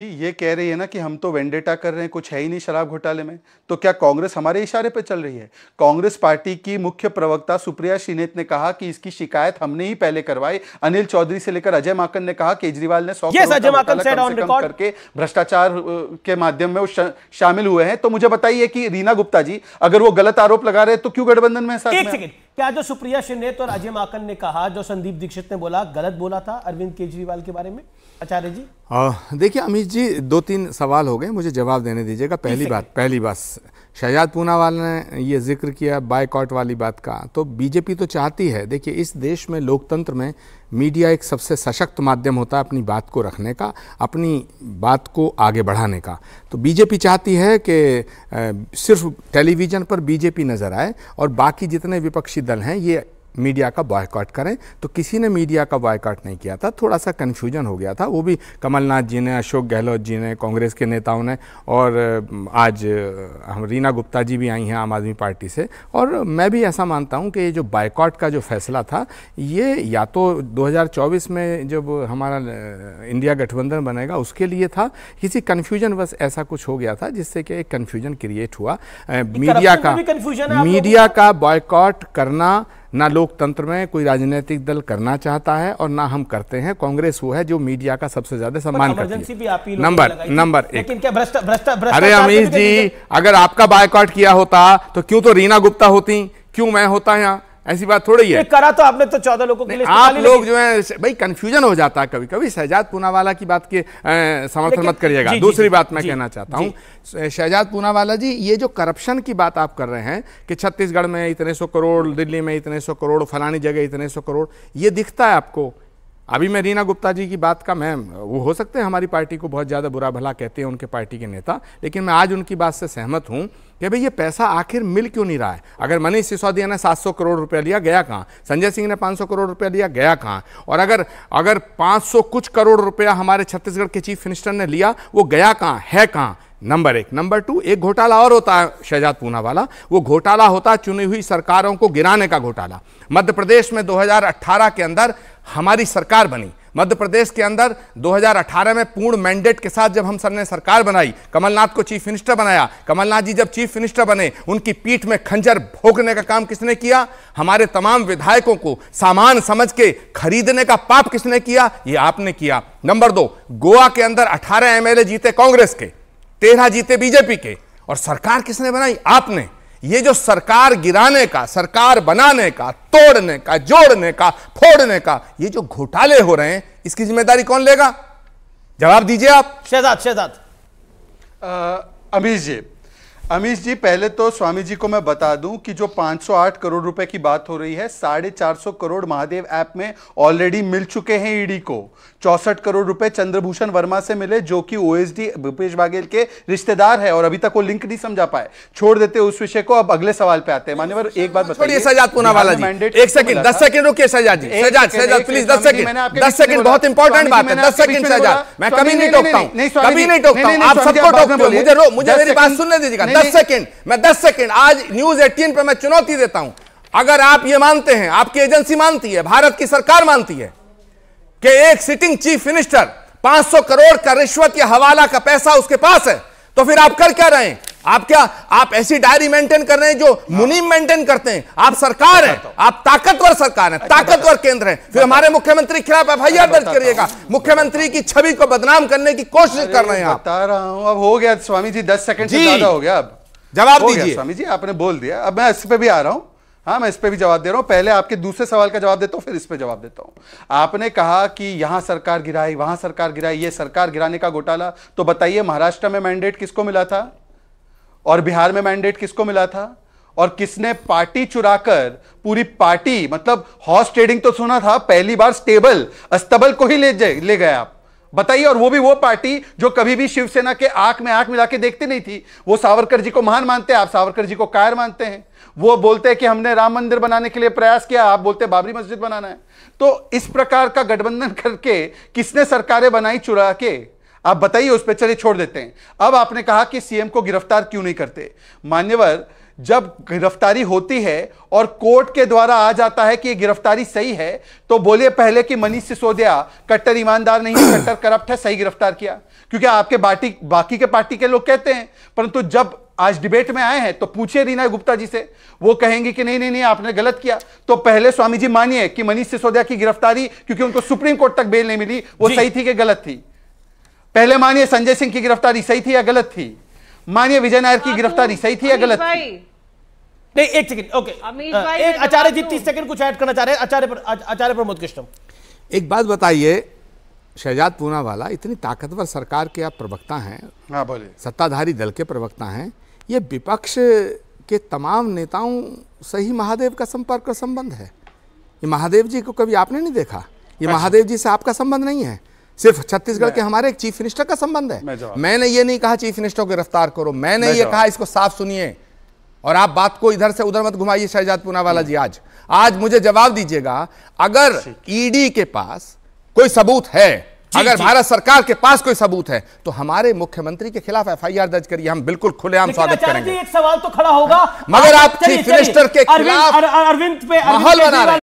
ये कह रही है ना कि हम तो वेंडेटा कर रहे हैं, कुछ है ही नहीं शराब घोटाले में। तो क्या कांग्रेस हमारे इशारे पे चल रही है? कांग्रेस पार्टी की मुख्य प्रवक्ता सुप्रिया श्रीनेत ने कहा कि इसकी शिकायत हमने ही पहले करवाई। अनिल चौधरी से लेकर अजय माकन ने कहा केजरीवाल ने 100 करोड़ का घोटाला कम से कम करके भ्रष्टाचार के माध्यम में वो शामिल हुए हैं। तो मुझे बताइए कि रीना गुप्ता जी अगर वो गलत आरोप लगा रहे हैं तो क्यों गठबंधन में साथ में? क्या जो सुप्रिया श्रीनेत और अजय माकन ने कहा, जो संदीप दीक्षित ने बोला, गलत बोला था अरविंद केजरीवाल के बारे में? आचार्य जी देखिए अमित जी, 2-3 सवाल हो गए, मुझे जवाब देने दीजिएगा। पहली बात शहजाद पूनावाला ने ये जिक्र किया बायकॉट वाली बात का, तो बीजेपी तो चाहती है। देखिए इस देश में लोकतंत्र में मीडिया एक सबसे सशक्त माध्यम होता है अपनी बात को रखने का, अपनी बात को आगे बढ़ाने का। तो बीजेपी चाहती है कि सिर्फ टेलीविज़न पर बीजेपी नज़र आए और बाकी जितने विपक्षी दल हैं ये मीडिया का बॉयकॉट करें। तो किसी ने मीडिया का बॉयकॉट नहीं किया था, थोड़ा सा कन्फ्यूजन हो गया था, वो भी कमलनाथ जी ने, अशोक गहलोत जी ने, कांग्रेस के नेताओं ने, और आज हम रीना गुप्ता जी भी आई हैं आम आदमी पार्टी से। और मैं भी ऐसा मानता हूं कि ये जो बॉयकॉट का जो फैसला था ये या तो 2024 में जब हमारा इंडिया गठबंधन बनेगा उसके लिए था, किसी कन्फ्यूजन बस ऐसा कुछ हो गया था जिससे कि एक कन्फ्यूजन क्रिएट हुआ। मीडिया का बॉयकॉट करना ना लोकतंत्र में कोई राजनीतिक दल करना चाहता है और ना हम करते हैं। कांग्रेस वो है जो मीडिया का सबसे ज्यादा सम्मान करती है। नंबर एक। अरे अमीश जी, अगर आपका बायकॉट किया होता तो क्यों तो रीना गुप्ता होती, क्यों मैं होता यहाँ? ऐसी बात थोड़ी है। करा तो आपने तो 14 लोगों के लिए। आप लोग जो है भाई कंफ्यूजन हो जाता है कभी कभी। शहजाद पूनावाला की बात के समर्थन मत करिएगा। दूसरी बात मैं कहना चाहता हूँ, शहजाद पूनावाला जी, ये जो करप्शन की बात आप कर रहे हैं कि छत्तीसगढ़ में इतने 100 करोड़, दिल्ली में इतने 100 करोड़, फलानी जगह इतने 100 करोड़, ये दिखता है आपको? अभी मैं रीना गुप्ता जी की बात का, मैं वो हो सकते हैं हमारी पार्टी को बहुत ज़्यादा बुरा भला कहते हैं उनके पार्टी के नेता, लेकिन मैं आज उनकी बात से सहमत हूँ कि भाई ये पैसा आखिर मिल क्यों नहीं रहा है। अगर मनीष सिसोदिया ने 700 करोड़ रुपया लिया, गया कहाँ? संजय सिंह ने 500 करोड़ रुपया लिया, गया कहाँ? और अगर 500 कुछ करोड़ रुपया हमारे छत्तीसगढ़ के चीफ मिनिस्टर ने लिया, वो गया कहाँ, है कहाँ? नंबर एक। नंबर 2, एक घोटाला और होता है शहजाद पूनावाला, वो घोटाला होता है चुनी हुई सरकारों को गिराने का घोटाला। मध्य प्रदेश में 2018 के अंदर हमारी सरकार बनी। मध्य प्रदेश के अंदर 2018 में पूर्ण मैंडेट के साथ जब हम सर ने सरकार बनाई, कमलनाथ को चीफ मिनिस्टर बनाया। कमलनाथ जी जब चीफ मिनिस्टर बने, उनकी पीठ में खंजर भोंकने का काम किसने किया? हमारे तमाम विधायकों को सामान समझ के खरीदने का पाप किसने किया? ये आपने किया। नंबर 2, गोवा के अंदर 18 एमएलए जीते कांग्रेस के, 13 जीते बीजेपी के, और सरकार किसने बनाई? आपने। ये जो सरकार गिराने का, सरकार बनाने का, तोड़ने का, जोड़ने का, फोड़ने का, ये जो घोटाले हो रहे हैं, इसकी जिम्मेदारी कौन लेगा? जवाब दीजिए आप। शहजाद। अमीश जी, पहले तो स्वामी जी को मैं बता दूं कि जो 508 करोड़ रुपए की बात हो रही है, 450 करोड़ महादेव ऐप में ऑलरेडी मिल चुके हैं ईडी को। 64 करोड़ रुपए चंद्रभूषण वर्मा से मिले, जो कि ओएसडी भूपेश बाघेल के रिश्तेदार है, और अभी तक वो लिंक नहीं समझा पाए। छोड़ देते उस विषय को, अब अगले सवाल पे आते हैं। मान्यवर एक बात बताइए। शहजाद पूनावाला जी, एक सेकंड, 10 सेकंड रुकिए शहजाद जी। शहजाद प्लीज 10 सेकंड, बहुत इंपॉर्टेंट बात है। 10 सेकंड शहजाद, मैं कभी नहीं टोकता हूं, कभी नहीं टोकता हूं। आप सबको टोकते हो, मुझे मेरी बात सुनने दीजिएगा। 10 सेकंड, मैं 10 सेकंड, आज न्यूज 18 पे मैं चुनौती देता हूं। अगर आप ये मानते हैं, आपकी एजेंसी मानती है, भारत की सरकार मानती है कि एक सिटिंग चीफ मिनिस्टर 500 करोड़ का रिश्वत या हवाला का पैसा उसके पास है, तो फिर आप कर क्या रहे हैं? आप ऐसी डायरी मेंटेन कर रहे हैं जो मुनीम मेंटेन करते हैं। आप सरकार है, आप ताकतवर सरकार है, ताकतवर केंद्र है, फिर हमारे मुख्यमंत्री के खिलाफ एफआईआर दर्ज करिएगा। मुख्यमंत्री की छवि को बदनाम करने की कोशिश कर रहे हैं आप। बता रहा हूं, अब हो गया स्वामी जी, 10 सेकंड से ज्यादा हो गया। अब जवाब दीजिए स्वामी जी, आपने बोल दिया, अब मैं इस पे भी आ रहा हूं। हाँ, मैं इस पे भी जवाब दे रहा हूं। पहले आपके दूसरे सवाल का जवाब देता हूं, फिर इस पे जवाब देता हूं। आपने कहा कि यहां सरकार गिराई, वहां सरकार गिराई, ये सरकार गिराने का घोटाला। तो बताइए, महाराष्ट्र में मैंडेट किसको मिला था और बिहार में मैंडेट किसको मिला था? और किसने पार्टी चुराकर पूरी पार्टी, मतलब हॉर्स ट्रेडिंग तो सुना था, पहली बार स्टेबल अस्तबल को ही ले गए आप। बताइए, और वो भी वो पार्टी जो कभी भी शिवसेना के आंख में आंख मिला के देखती नहीं थी। वो सावरकर जी को महान मानते हैं, आप सावरकर जी को कायर मानते हैं। वो बोलते हैं कि हमने राम मंदिर बनाने के लिए प्रयास किया, आप बोलते हैं बाबरी मस्जिद बनाना है। तो इस प्रकार का गठबंधन करके किसने सरकारें बनाई चुरा के? आप बताइए उस पर, चलिए छोड़ देते हैं। अब आपने कहा कि सीएम को गिरफ्तार क्यों नहीं करते। मान्यवर, जब गिरफ्तारी होती है और कोर्ट के द्वारा आ जाता है कि ये गिरफ्तारी सही है, तो बोलिए पहले कि मनीष सिसोदिया कट्टर ईमानदार नहीं है, कट्टर करप्ट है, सही गिरफ्तार किया, क्योंकि आपके बाकी के पार्टी के लोग कहते हैं। परंतु जब आज डिबेट में आए हैं तो पूछिए रीना गुप्ता जी से, वो कहेंगे कि नहीं नहीं नहीं आपने गलत किया। तो पहले स्वामी जी मानिए कि मनीष सिसोदिया की गिरफ्तारी, क्योंकि उनको सुप्रीम कोर्ट तक बेल नहीं मिली, वो सही थी कि गलत थी? पहले मानिए संजय सिंह की गिरफ्तारी सही थी या गलत थी? मानिए विजय नायर की गिरफ्तारी सही थी या गलत थी? नहीं, एक सेकंड, ओके, एक आचार्य जी 30 सेकंड कुछ ऐड करना चाह रहे हैं, आचार्य प्रमोद कृष्णम। एक बात बताइए, शहजाद पूनावाला इतनी ताकतवर सरकार के आप प्रवक्ता हैं, हाँ बोलिए, सत्ताधारी दल के प्रवक्ता हैं, ये विपक्ष के तमाम नेताओं से ही महादेव का संपर्क और संबंध है। ये महादेव जी को कभी आपने नहीं देखा? ये महादेव जी से आपका संबंध नहीं है, सिर्फ छत्तीसगढ़ के हमारे एक चीफ मिनिस्टर का संबंध है। मैंने ये नहीं कहा चीफ मिनिस्टर को गिरफ्तार करो, मैंने ये कहा इसको साफ सुनिए और आप बात को इधर से उधर मत घुमाइए। शहजाद पूनावाला जी आज मुझे जवाब दीजिएगा, अगर ईडी के पास कोई सबूत है, अगर भारत सरकार के पास कोई सबूत है, तो हमारे मुख्यमंत्री के खिलाफ एफआईआर दर्ज करिए, हम बिल्कुल खुलेआम स्वागत करेंगे। एक सवाल तो खड़ा होगा, मगर आप चीफ मिनिस्टर के खिलाफ अरविंद पे माहौल बना रहे हैं।